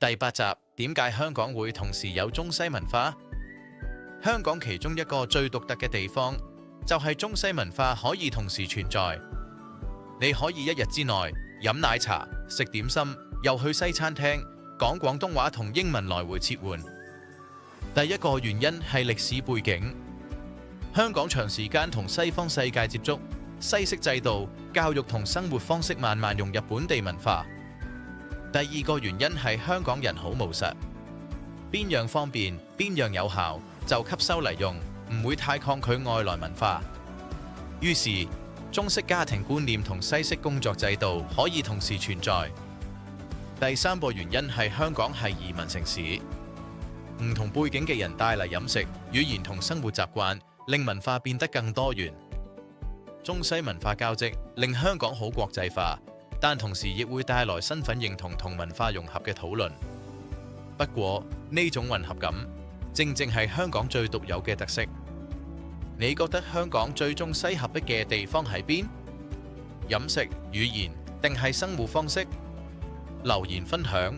第8集，點解香港會同時有中西文化？香港其中一個最獨特嘅地方，就係中西文化可以同時存在。你可以一日之內飲奶茶、食點心，又去西餐廳，講廣東話同英文來回切換。第一個原因係歷史背景，香港長時間同西方世界接觸，西式制度、教育同生活方式慢慢融入本地文化。第二個原因係香港人好務實，邊樣方便邊樣有效就吸收嚟用，唔會太抗拒外來文化。於是中式家庭觀念同西式工作制度可以同時存在。第三個原因係香港係移民城市，唔同背景嘅人帶嚟飲食、語言同生活習慣，令文化變得更多元。中西文化交織令香港好國際化，但同時亦會帶來身份認同同文化融合嘅討論。不過呢種混合感，正正係香港最獨有嘅特色。你覺得香港最中西合璧嘅地方喺邊？飲食、語言定係生活方式？留言分享。